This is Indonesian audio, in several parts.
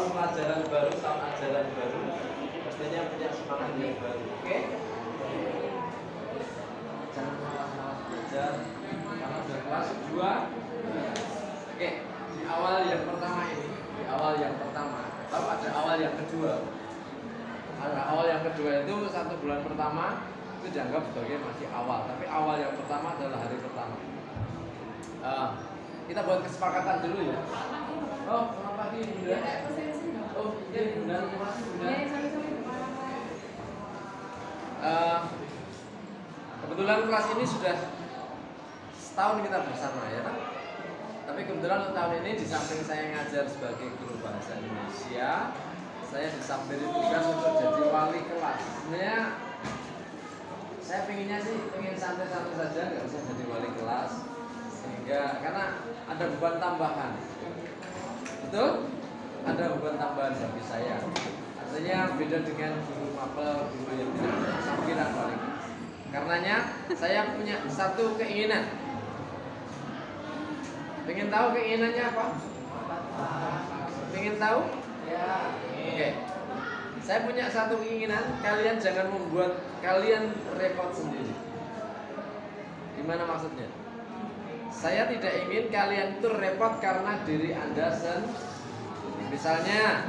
pelajaran baru, tahun ajaran baru, pastinya punya semangat yang baru. Oke? Jangan malas-malas belajar karena sudah kelas 2. Oke, di awal yang pertama ini, lalu ada awal yang kedua. Awal yang kedua itu 1 bulan pertama itu dianggap sebagai masih awal, tapi awal yang pertama adalah hari pertama. Kita buat kesepakatan dulu ya. Oh, selamat pagi Bunda. Oh, iya Bunda, terima kasih Bunda. Kebetulan kelas ini sudah setahun kita bersama ya kan? Tapi kebetulan tahun ini di samping saya ngajar sebagai guru bahasa Indonesia, saya disampaikan tugas untuk jadi wali kelas. Sebenarnya saya pengen santai-santai saja, nggak usah jadi wali kelas, sehingga karena ada beban tambahan. Betul? Ada beban tambahan bagi saya. Artinya beda dengan guru mapel, guru yang tidak bersampiran wali kelas. Karenanya saya punya satu keinginan. Pengen tahu keinginannya apa? Pengen tahu? Ya. Oke. Saya punya satu keinginan, kalian jangan membuat kalian repot sendiri. Gimana maksudnya? Saya tidak ingin kalian itu repot karena diri Anda sendiri. Misalnya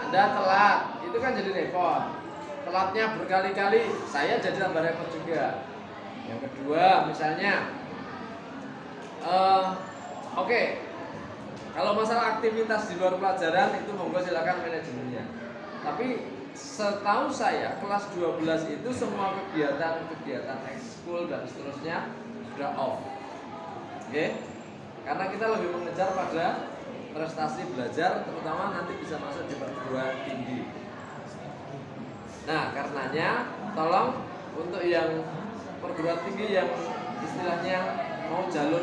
Anda telat, itu kan jadi repot. Telatnya berkali-kali, saya jadi tambah repot juga. Yang kedua, misalnya oke. Kalau masalah aktivitas di luar pelajaran itu monggo silakan manajemennya. Tapi setahu saya kelas 12 itu semua kegiatan ekskul dan seterusnya sudah off. Oke? Karena kita lebih mengejar pada prestasi belajar, terutama nanti bisa masuk di perguruan tinggi. Nah, karenanya tolong untuk yang perguruan tinggi yang istilahnya mau jalur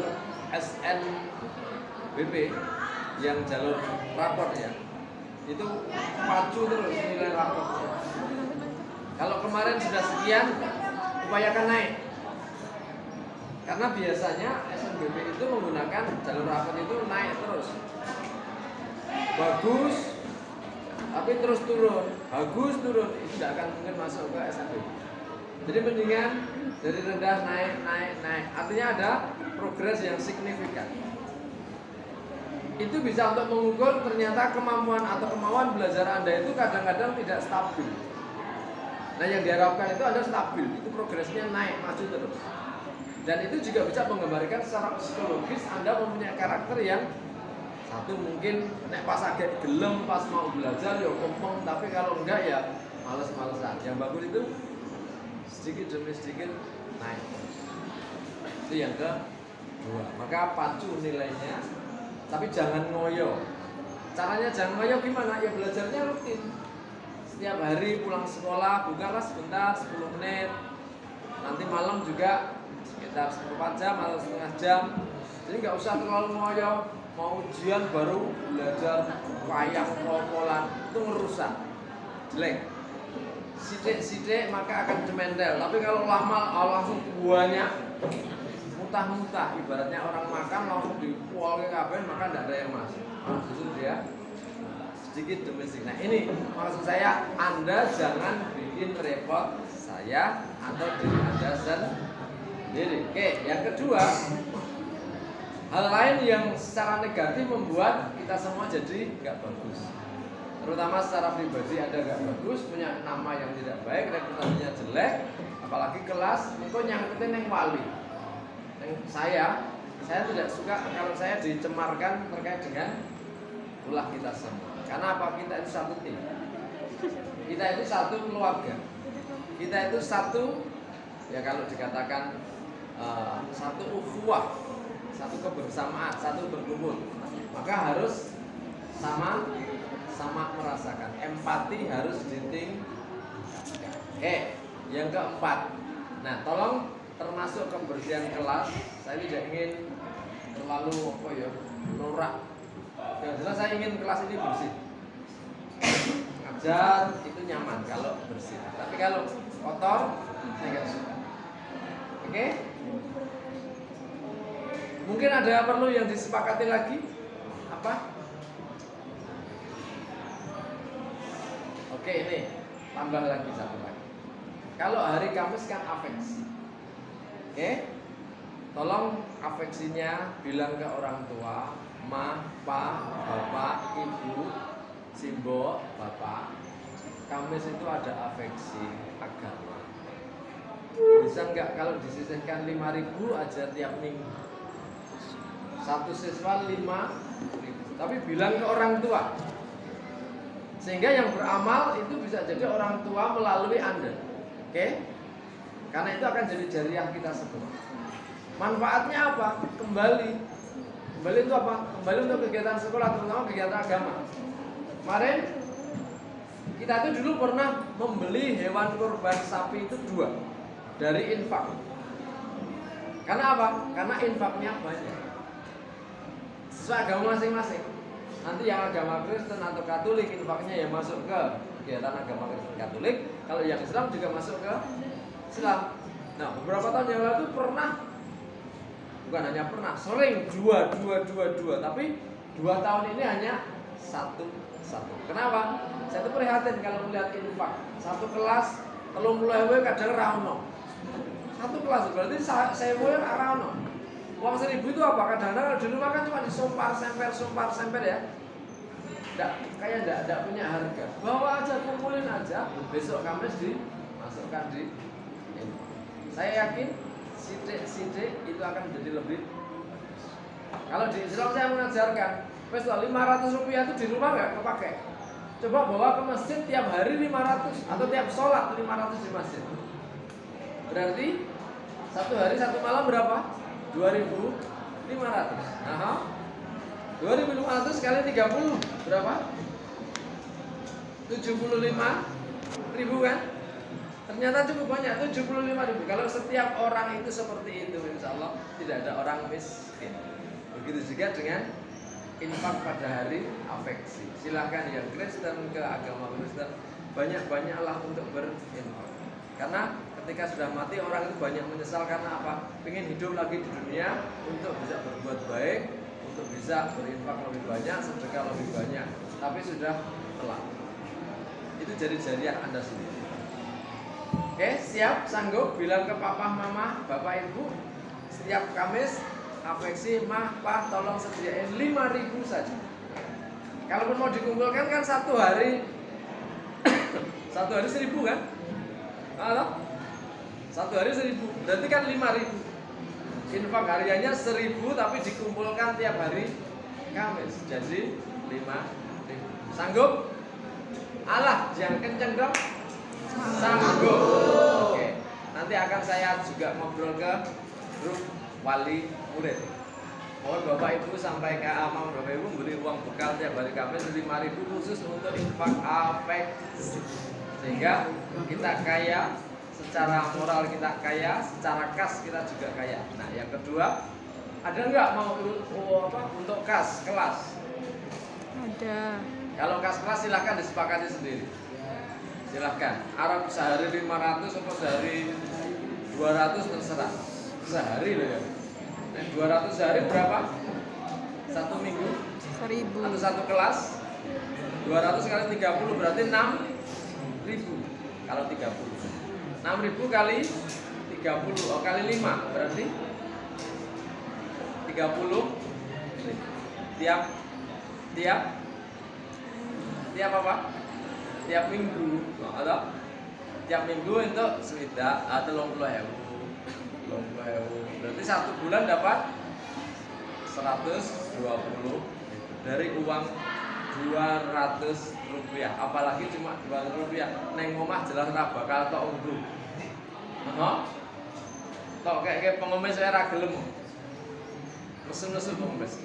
SNBP, yang jalur rapor ya, itu pacu terus nilai rapor. Kalau kemarin sudah sekian, upayakan naik. Karena biasanya SNBP itu menggunakan jalur rapor itu naik terus. Bagus, tapi terus turun. Bagus turun, itu tidak akan mungkin masuk ke SNBP. Jadi mendingan dari rendah naik. Artinya ada progres yang signifikan. Itu bisa untuk mengukur ternyata kemampuan atau kemauan belajar Anda itu kadang-kadang tidak stabil. Nah, yang diharapkan itu Anda stabil, itu progresnya naik, maju terus. Dan itu juga bisa menggambarkan secara psikologis Anda mempunyai karakter yang satu mungkin pas agak gelem pas mau belajar ya kompong, tapi kalau enggak ya males-malesan. Yang bagus itu sedikit demi sedikit naik. Itu yang kedua. Maka pacu nilainya, tapi jangan ngoyo. Caranya jangan ngoyo gimana? Ya belajarnya rutin. Setiap hari pulang sekolah bukalah sebentar 10 menit. Nanti malam juga sekitar 4 jam atau setengah jam. Jadi nggak usah terlalu ngoyo. Mau ujian baru belajar wayang pol-polan, itu ngerusak, jelek. Sidik maka akan cemendel. Tapi kalau lama langsung banyak, muntah-muntah, ibaratnya orang makan langsung dipol ke kabin, maka tidak ada yang masuk. Justru dia sedikit demi sedikit. Nah ini maksud saya, Anda jangan bikin repot saya atau diri Anda sendiri. Oke, yang kedua, hal lain yang secara negatif membuat kita semua jadi nggak bagus. Terutama secara pribadi Anda nggak bagus, punya nama yang tidak baik, reputasinya jelek, apalagi kelas, itu nyangkutin yang wali. Saya tidak suka kalau saya dicemarkan terkait dengan ulah kita semua. Karena apa? Kita itu satu tim. Kita itu satu keluarga. Kita itu satu, ya kalau dikatakan satu ukhuwah, satu kebersamaan, satu berkumpul. Maka harus sama merasakan. Empati harus ditingkatkan. Yang keempat. Nah, tolong termasuk kebersihan kelas. Saya tidak ingin terlalu norak. Yang jelas saya ingin kelas ini bersih. Ngajar itu nyaman kalau bersih. Tapi kalau kotor, saya nggak suka. Oke? Mungkin ada perlu yang disepakati lagi? Apa? Oke, ini tambah lagi satu lagi. Kalau hari Kamis kan afeksi. Oke? Tolong afeksinya bilang ke orang tua, ma, pa, bapak, ibu, simbo, bapak. Kamis itu ada afeksi agama. Bisa nggak kalau disisihkan 5.000 aja tiap minggu? Satu siswa 5.000. Tapi bilang ke orang tua. Sehingga yang beramal itu bisa jadi orang tua melalui Anda. Oke? Karena itu akan jadi jariah kita semua. Manfaatnya apa? Kembali itu apa? Kembali untuk kegiatan sekolah, terutama kegiatan agama. Kemarin kita itu dulu pernah membeli hewan kurban sapi itu 2 dari infak. Karena apa? Karena infaknya banyak. Sesuai agama masing-masing. Nanti yang agama Kristen atau Katolik infaknya ya masuk ke kegiatan agama Kristen Katolik. Kalau yang Islam juga masuk ke Islam. Nah, beberapa tahun yang lalu pernah, bukan hanya pernah, sering dua. Tapi 2 tahun ini hanya satu. Kenapa? Saya tuh prihatin kalau melihat infak. Satu kelas 30.000 kadang rauno. Satu kelas berarti saya rauno. Uang 1.000 itu apa? Kadang-kadang kalau di rumah kan cuma disumpar semper ya. Kayak enggak punya harga. Bawa aja, kumpulin aja. Besok Kamis dimasukkan di ini. Saya yakin sidik itu akan menjadi lebih. Kalau di Islam saya mengajarkan, wes 500 rupiah itu di rumah nggak kepake. Coba bawa ke masjid tiap hari 500 atau tiap sholat 500 di masjid. Berarti satu hari satu malam berapa? 2.500. Nah, 2.500 kali 30 berapa? 75.000 kan? Ternyata cukup banyak, 75.000. Kalau setiap orang itu seperti itu, insya Allah tidak ada orang miskin. Begitu juga dengan infak pada hari afeksi. Silahkan yang Kristen ke agama Kristen, banyak-banyaklah untuk berinfak. Karena ketika sudah mati orang itu banyak menyesal karena apa? Pengen hidup lagi di dunia untuk bisa berbuat baik, untuk bisa berinfak lebih banyak, sedekah lebih banyak. Tapi sudah telat. Itu jadi jariah Anda sendiri. Oke, siap, sanggup bilang ke papa, mama, bapak, ibu, setiap Kamis afeksi, mah, pak, tolong sediain 5.000 saja. Kalaupun mau dikumpulkan kan satu hari 1.000 kan? Halo? Satu hari 1.000, berarti kan 5.000. Infak hariannya 1.000 tapi dikumpulkan tiap hari Kamis, jadi 5.000. Sanggup? Alah, jangan kenceng dong. Sanggup. Oke. Nanti akan saya juga ngobrol ke grup wali murid. Mohon Bapak Ibu sampai ke Amam Bapak Ibu beri uang bekal tiap hari Kamis 5.000 khusus untuk infak afeksi. Sehingga kita kaya, secara moral kita kaya, secara kas kita juga kaya. Nah, yang kedua, ada nggak mau untuk kas kelas? Ada. Kalau kas kelas silahkan disepakati sendiri. Silahkan. Arab sehari 500 atau sehari 200 terserah. Sehari loh ya. Nah, 200 sehari berapa? 1 minggu? 1.000. Atau satu kelas? 200 kali 30 berarti 6.000. Kalau 30. 6.000 kali 30. Oh, kali 5 berarti 30. Tiap apa? Tiap minggu, atau tiap minggu untuk sewidak atau 30.000. Berarti 1 bulan dapat 120 dari uang 200 rupiah. Apalagi cuma 200 rupiah. Neng omah jelas ra bakal tok unduh. Tok kayak pengemis saya ra gelem. Nesu-nesu pengemis.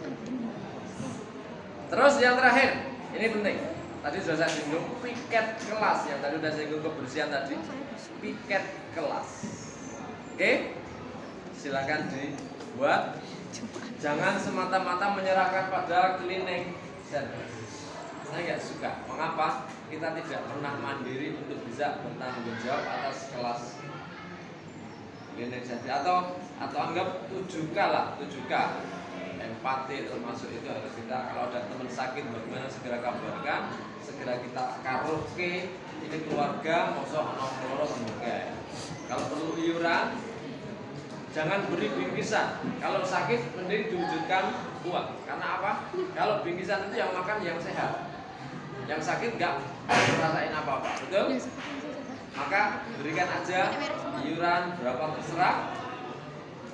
Terus yang terakhir, ini penting. Tadi sudah saya singgung piket kelas, yang tadi sudah saya singgung kebersihan tadi. Piket kelas. Oke? Silakan dibuat. Jangan semata-mata menyerahkan pada cleaning service. Saya nggak suka. Mengapa? Kita tidak pernah mandiri untuk bisa bertanggung jawab atas kelas cleaning service atau anggap 7K lah, 7K. empati termasuk itu harus kita, kalau ada teman sakit bagaimana segera kabarkan, segera kita karaoke, ini keluarga mosok ana loro semoga. Kalau perlu iuran jangan beri bingkisan. Kalau sakit mending diwujudkan uang. Karena apa? Kalau bingkisan itu yang makan yang sehat. Yang sakit nggak ngerasain apa-apa, betul? Maka berikan aja iuran berapa terserah,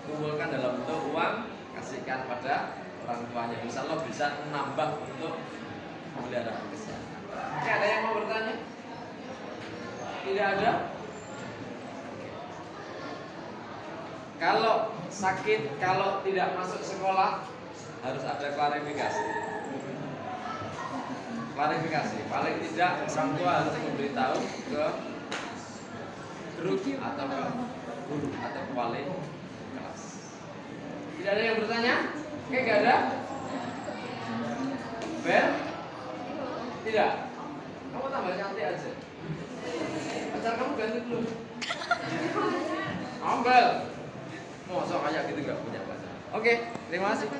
kumpulkan dalam bentuk uang, kasihkan pada orang tuanya. Insya Allah bisa menambah untuk memelihara kesehatan. Oke, ada yang mau bertanya? Tidak ada? Kalau sakit, kalau tidak masuk sekolah, harus ada klarifikasi. Klarifikasi, paling tidak orang tua harus memberitahu ke guru atau ke guru atau ke wali kelas. Tidak ada yang bertanya? Oke, gak ada? Bel? Tidak? Kamu tambah cantik aja. Pacar kamu ganti belum? Bel? Masa kayak gitu gak punya pacar? Oke, terima kasih.